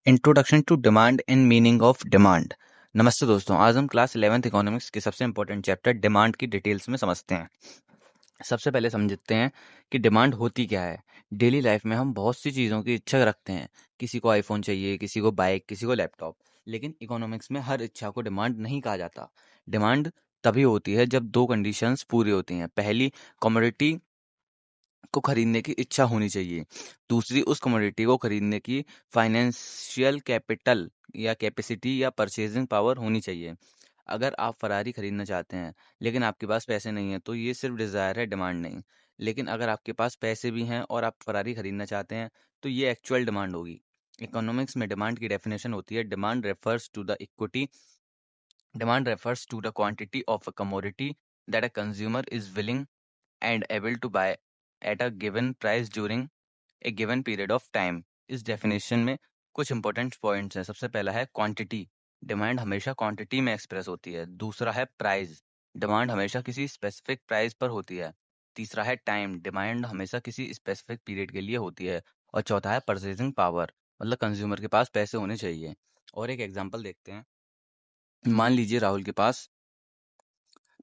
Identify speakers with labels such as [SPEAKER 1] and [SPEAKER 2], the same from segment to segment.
[SPEAKER 1] Introduction to demand and meaning of demand. नमस्ते दोस्तों, आज हम क्लास 11th इकोनॉमिक्स के सबसे इंपॉर्टेंट चैप्टर डिमांड की डिटेल्स में समझते हैं। सबसे पहले समझते हैं कि डिमांड होती क्या है। डेली लाइफ में हम बहुत सी चीज़ों की इच्छा रखते हैं। किसी को आईफोन चाहिए, किसी को बाइक, किसी को लैपटॉप। लेकिन इकोनॉमिक्स में हर इच्छा को डिमांड नहीं कहा जाता। डिमांड तभी होती है जब दो कंडीशंस पूरी होती हैं। पहली, कमोडिटी को खरीदने की इच्छा होनी चाहिए। दूसरी, उस कमोडिटी को खरीदने की फाइनेंशियल कैपिटल या कैपेसिटी या परचेजिंग पावर होनी चाहिए। अगर आप फरारी खरीदना चाहते हैं लेकिन आपके पास पैसे नहीं है तो ये सिर्फ डिज़ायर है, डिमांड नहीं। लेकिन अगर आपके पास पैसे भी हैं और आप फरारी खरीदना चाहते हैं तो ये एक्चुअल डिमांड होगी। इकोनॉमिक्स में डिमांड की डेफिनेशन होती है, demand refers to the quantity of a commodity that a consumer is willing and able to buy at a given price during a given period of time। इस definition में कुछ important points हैं। सबसे पहला है quantity. Demand हमेशा quantity में express होती है। दूसरा है प्राइस। डिमांड हमेशा किसी स्पेसिफिक प्राइस पर होती है। तीसरा है टाइम। डिमांड हमेशा किसी स्पेसिफिक पीरियड के लिए होती है। और चौथा है परचेजिंग पावर, मतलब कंज्यूमर के पास पैसे होने चाहिए। और एक एग्जांपल देखते हैं। मान लीजिए राहुल के पास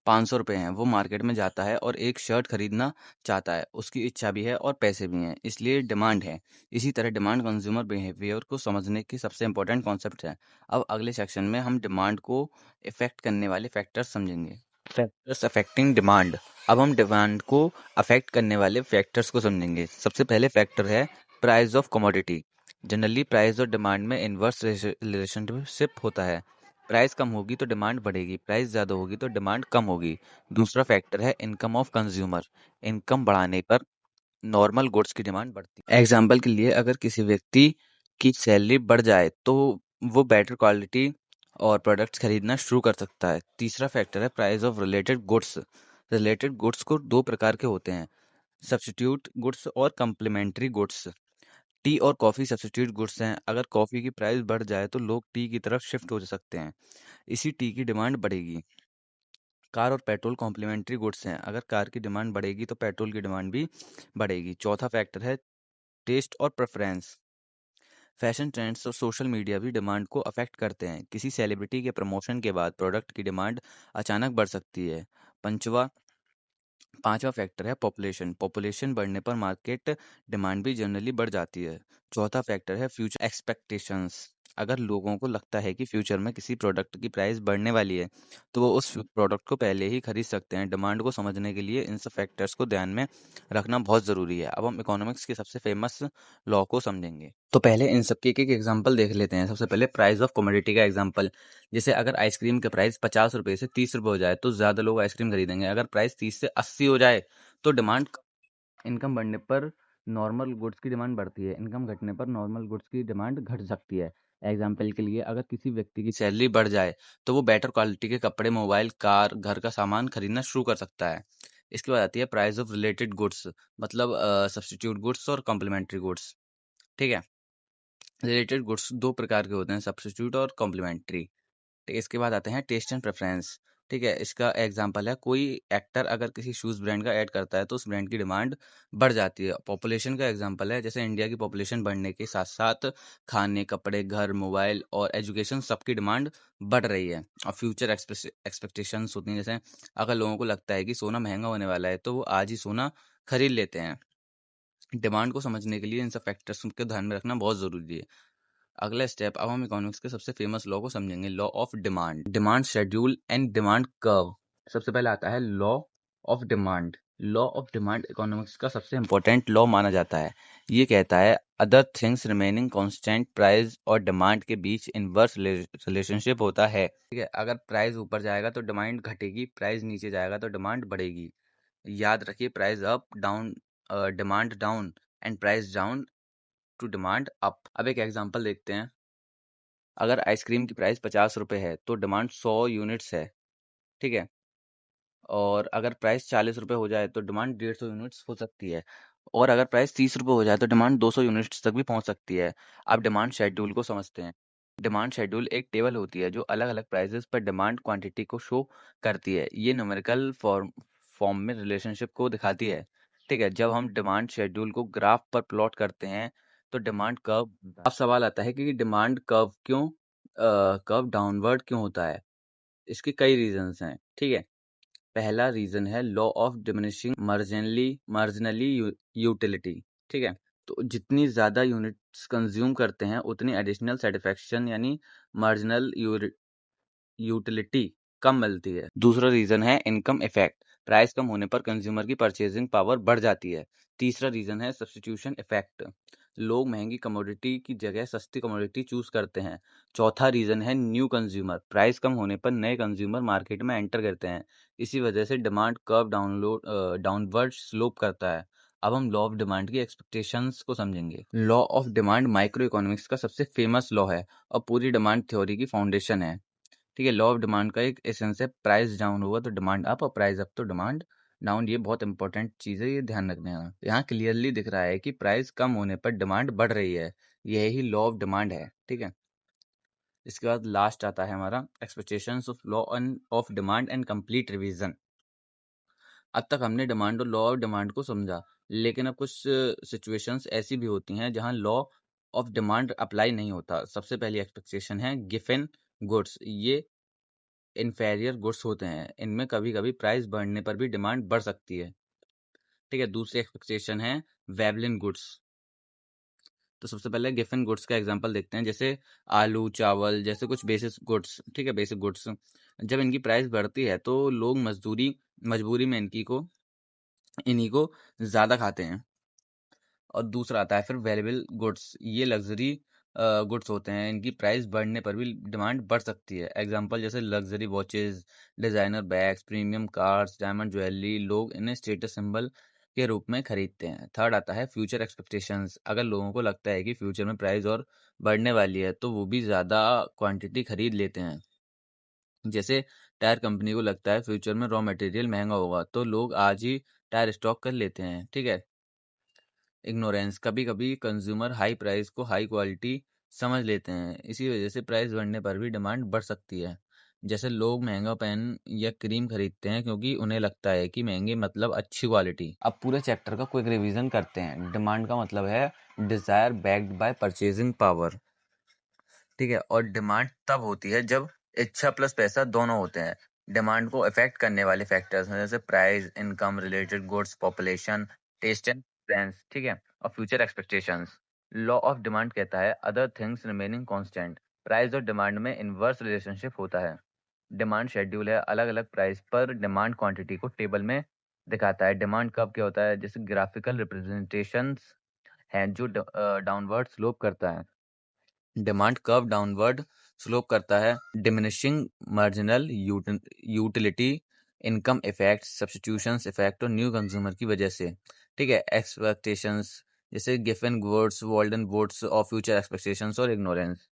[SPEAKER 1] 500 रुपये हैं। वो मार्केट में जाता है और एक शर्ट खरीदना चाहता है। उसकी इच्छा भी है और पैसे भी हैं, इसलिए डिमांड है। इसी तरह डिमांड कंज्यूमर बिहेवियर को समझने की सबसे इंपॉर्टेंट कॉन्सेप्ट है। अब अगले सेक्शन में हम डिमांड को इफेक्ट करने वाले फैक्टर्स समझेंगे। Factors affecting demand. अब हम डिमांड को अफेक्ट करने वाले फैक्टर्स को समझेंगे। सबसे पहले फैक्टर है price of commodity. Generally price और डिमांड में इन्वर्स रिलेशनशिप होता है। प्राइस कम होगी तो डिमांड बढ़ेगी, प्राइस ज़्यादा होगी तो डिमांड कम होगी। दूसरा फैक्टर है इनकम ऑफ कंज्यूमर। इनकम बढ़ाने पर नॉर्मल गुड्स की डिमांड बढ़ती है। एग्जाम्पल के लिए, अगर किसी व्यक्ति की सैलरी बढ़ जाए तो वो बेटर क्वालिटी और प्रोडक्ट्स खरीदना शुरू कर सकता है। तीसरा फैक्टर है price of related goods. Related goods को दो प्रकार के होते हैं, सब्स्टिट्यूट गुड्स और कम्प्लीमेंट्री गुड्स। टी और कॉफ़ी सब्स्टिट्यूट गुड्स हैं। अगर कॉफ़ी की प्राइस बढ़ जाए तो लोग टी की तरफ शिफ्ट हो सकते हैं, इसी टी की डिमांड बढ़ेगी। कार और पेट्रोल कॉम्प्लीमेंट्री गुड्स हैं। अगर कार की डिमांड बढ़ेगी तो पेट्रोल की डिमांड भी बढ़ेगी। चौथा फैक्टर है टेस्ट और प्रेफरेंस। फैशन ट्रेंड्स और सोशल मीडिया भी डिमांड को अफेक्ट करते हैं। किसी सेलिब्रिटी के प्रमोशन के बाद प्रोडक्ट की डिमांड अचानक बढ़ सकती है। पंचवा पांचवा फैक्टर है पॉपुलेशन। पॉपुलेशन बढ़ने पर मार्केट डिमांड भी जनरली बढ़ जाती है। चौथा फैक्टर है फ्यूचर एक्सपेक्टेशंस। अगर लोगों को लगता है कि फ्यूचर में किसी प्रोडक्ट की प्राइस बढ़ने वाली है तो वो उस प्रोडक्ट को पहले ही खरीद सकते हैं। डिमांड को समझने के लिए इन सब फैक्टर्स को ध्यान में रखना बहुत ज़रूरी है। अब हम इकोनॉमिक्स के सबसे फेमस लॉ को समझेंगे। तो पहले इन सब के एक एग्जांपल देख लेते हैं। सबसे पहले प्राइस ऑफ कमोडिटी का एग्जांपल। जैसे अगर आइसक्रीम का प्राइस 50 रुपये से 30 रुपये हो जाए तो ज़्यादा लोग आइसक्रीम खरीदेंगे। अगर प्राइस 30 से 80 हो जाए तो डिमांड, इनकम बढ़ने पर नॉर्मल गुड्स की डिमांड बढ़ती है, इनकम घटने पर नॉर्मल गुड्स की डिमांड घट सकती है। एग्जाम्पल के लिए, अगर किसी व्यक्ति की सैलरी बढ़ जाए तो वो बेटर क्वालिटी के कपड़े, मोबाइल, कार, घर का सामान खरीदना शुरू कर सकता है। इसके बाद आती है प्राइस ऑफ रिलेटेड गुड्स, मतलब सब्स्टिट्यूट गुड्स और कॉम्प्लीमेंट्री गुड्स। ठीक है, रिलेटेड गुड्स दो प्रकार के होते हैं, सब्स्टिट्यूट और कॉम्प्लीमेंट्री। ठीक है, इसके बाद आते हैं टेस्ट एंड प्रेफरेंस। ठीक है, इसका एग्जांपल है कोई एक्टर अगर किसी शूज़ ब्रांड का ऐड करता है तो उस ब्रांड की डिमांड बढ़ जाती है। पॉपुलेशन का एग्जांपल है, जैसे इंडिया की पॉपुलेशन बढ़ने के साथ साथ खाने, कपड़े, घर, मोबाइल और एजुकेशन सबकी डिमांड बढ़ रही है। और फ्यूचर एक्सपेक्टेशंस होती हैं, जैसे अगर लोगों को लगता है कि सोना महंगा होने वाला है तो वो आज ही सोना खरीद लेते हैं। डिमांड को समझने के लिए इन सब फैक्टर्स को ध्यान में रखना बहुत ज़रूरी है। अगला स्टेप, अब हम इकोनॉमिक्स के सबसे फेमस लॉ को समझेंगे, law of demand, demand schedule and demand curve. सबसे पहले आता है law of demand. Law of demand economics का सबसे इंपॉर्टेंट लॉ माना जाता है। ये कहता है other things remaining constant, price और डिमांड के बीच इनवर्स रिलेशनशिप होता है। ठीक है, अगर प्राइस ऊपर जाएगा तो डिमांड घटेगी, प्राइस नीचे जाएगा तो डिमांड बढ़ेगी। याद रखिए, price up down, demand down and price down to demand up. अब एक एग्जांपल देखते हैं। अगर आइसक्रीम की प्राइस 50 रुपये है तो डिमांड 100 यूनिट्स है। ठीक है, और अगर प्राइस 40 रुपये हो जाए तो डिमांड 150 यूनिट्स हो सकती है। और अगर प्राइस 30 रुपये हो जाए तो डिमांड 200 यूनिट्स तक भी पहुंच सकती है। अब डिमांड शेड्यूल को समझते हैं। डिमांड शेड्यूल एक टेबल होती है जो अलग अलग प्राइसेस पर डिमांड क्वांटिटी को शो करती है। ये न्यूमेरिकल फॉर्म में रिलेशनशिप को दिखाती है। ठीक है, जब हम डिमांड शेड्यूल को ग्राफ पर प्लॉट करते हैं तो डिमांड कर्व। अब सवाल आता है कि डिमांड कर्व डाउनवर्ड क्यों होता है। इसके कई रीजंस हैं, ठीक है। पहला रीजन है law of diminishing marginally utility, ठीक है। तो जितनी ज़्यादा यूनिट्स कंज्यूम करते हैं उतनी एडिशनल सेटिस्फैक्शन यानी मार्जिनल यूटिलिटी कम मिलती है। दूसरा रीजन है इनकम इफेक्ट, प्राइस कम होने पर कंज्यूमर की परचेजिंग पावर बढ़ जाती है। तीसरा रीजन है सब्स्टिट्यूशन इफेक्ट, लोग महंगी कमोडिटी की जगह सस्ती कमोडिटी चूज करते हैं। चौथा रीजन है न्यू कंज्यूमर, प्राइस कम होने पर नए कंज्यूमर मार्केट में एंटर करते हैं। इसी वजह से डिमांड कर्व डाउनवर्ड स्लोप करता है। अब हम लॉ ऑफ डिमांड की एक्सपेक्टेशंस को समझेंगे। Law of demand micro economics का सबसे फेमस लॉ है और पूरी डिमांड थ्योरी की फाउंडेशन है, ठीक है। लॉ ऑफ डिमांड का एक एसेंस है, प्राइस डाउन होगा तो डिमांड अप और प्राइस अप तो डिमांड डाउन। ये बहुत इंपॉर्टेंट चीज़ है, ये ध्यान रखने का। यहाँ क्लियरली दिख रहा है कि प्राइस कम होने पर डिमांड बढ़ रही है, यही लॉ ऑफ डिमांड है, ठीक है। इसके बाद लास्ट आता है हमारा expectations of law of demand and complete revision. अब तक हमने डिमांड और लॉ ऑफ डिमांड को समझा, लेकिन अब कुछ सिचुएशंस ऐसी भी होती हैं जहां लॉ ऑफ डिमांड अप्लाई नहीं होता। सबसे पहली एक्सपेक्टेशन है गिवन गुड्स, ये इन्फेरियर गुड्स होते हैं, इनमें कभी कभी प्राइस बढ़ने पर भी डिमांड बढ़ सकती है, ठीक है। दूसरी एक्सपेक्टेशन है वेवलिन गुड्स। तो सबसे पहले गिवन गुड्स का एग्जांपल देखते हैं, जैसे आलू चावल जैसे कुछ बेसिक गुड्स, ठीक है। बेसिक गुड्स जब इनकी प्राइस बढ़ती है तो लोग मजबूरी में इन्हीं को ज़्यादा खाते हैं। और दूसरा आता है फिर वेरिएबल गुड्स, ये लग्जरी गुड्स होते हैं, इनकी प्राइस बढ़ने पर भी डिमांड बढ़ सकती है। एग्जांपल जैसे luxury watches, designer bags, premium cars, diamond jewellery, लोग इन्हें स्टेटस सिंबल के रूप में खरीदते हैं। थर्ड आता है फ्यूचर एक्सपेक्टेशंस, अगर लोगों को लगता है कि फ्यूचर में प्राइस और बढ़ने वाली है तो वो भी ज़्यादा क्वांटिटी खरीद लेते हैं। जैसे टायर कंपनी को लगता है फ्यूचर में रॉ मटेरियल महंगा होगा तो लोग आज ही टायर स्टॉक कर लेते हैं, ठीक है। इग्नोरेंस, कभी कभी कंज्यूमर हाई प्राइस को हाई क्वालिटी समझ लेते हैं, इसी वजह से प्राइस बढ़ने पर भी डिमांड बढ़ सकती है। जैसे लोग महंगा पेन या क्रीम खरीदते हैं क्योंकि उन्हें लगता है कि महंगे मतलब अच्छी क्वालिटी। अब पूरे चैप्टर का क्विक रिवीजन करते हैं। डिमांड का मतलब है desire backed by purchasing power, ठीक है। और डिमांड तब होती है जब इच्छा प्लस पैसा दोनों होते हैं। डिमांड को अफेक्ट करने वाले फैक्टर्स हैं जैसे price, income, related goods, population, taste and preference, ठीक है। और future expectations. Law of demand कहता है other things remaining constant, price और डिमांड में इनवर्स रिलेशनशिप होता है। डिमांड शेड्यूल है, अलग अलग प्राइस पर डिमांड क्वांटिटी को टेबल में दिखाता है। डिमांड कब क्या होता है, जैसे ग्राफिकल रिप्रेजेंटेशंस हैं जो डाउनवर्ड स्लोप करता है। डिमांड कर्व डाउनवर्ड स्लोप करता है diminishing marginal utility, income effect, substitutions effect और न्यू कंज्यूमर की वजह से, ठीक है। एक्सपेक्टेशंस जैसे गिवन गुड्स, वोल्डन वुड्स और फ्यूचर एक्सपेक्टेशंस और इग्नोरेंस।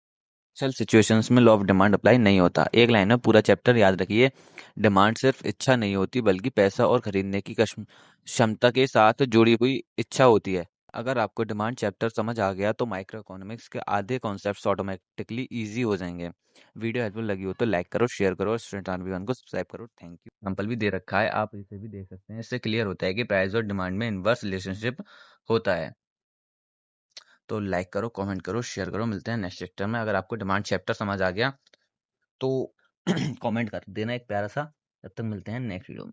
[SPEAKER 1] चल सिचुएशंस में लॉ ऑफ डिमांड अप्लाई नहीं होता। एक लाइन में पूरा चैप्टर याद रखिए। डिमांड सिर्फ इच्छा नहीं होती बल्कि पैसा और खरीदने की क्षमता के साथ जुड़ी हुई इच्छा होती है। अगर आपको डिमांड चैप्टर समझ आ गया तो माइक्रो इकोनॉमिक्स के आधे कॉन्सेप्ट्स ऑटोमेटिकली इजी हो जाएंगे। वीडियो हेल्पफुल लगी हो तो लाइक करो, शेयर करो और स्टूडेंट आरबी को सब्सक्राइब करो। Thank you. एग्जाम्पल भी दे रखा है, आप इसे भी देख सकते हैं। इससे क्लियर होता है कि प्राइस और डिमांड में इनवर्स रिलेशनशिप होता है। तो लाइक करो, कमेंट करो, शेयर करो। मिलते हैं नेक्स्ट चैप्टर में। अगर आपको डिमांड चैप्टर समझ आ गया तो कमेंट कर देना एक प्यारा सा। तब तक मिलते हैं नेक्स्ट वीडियो में।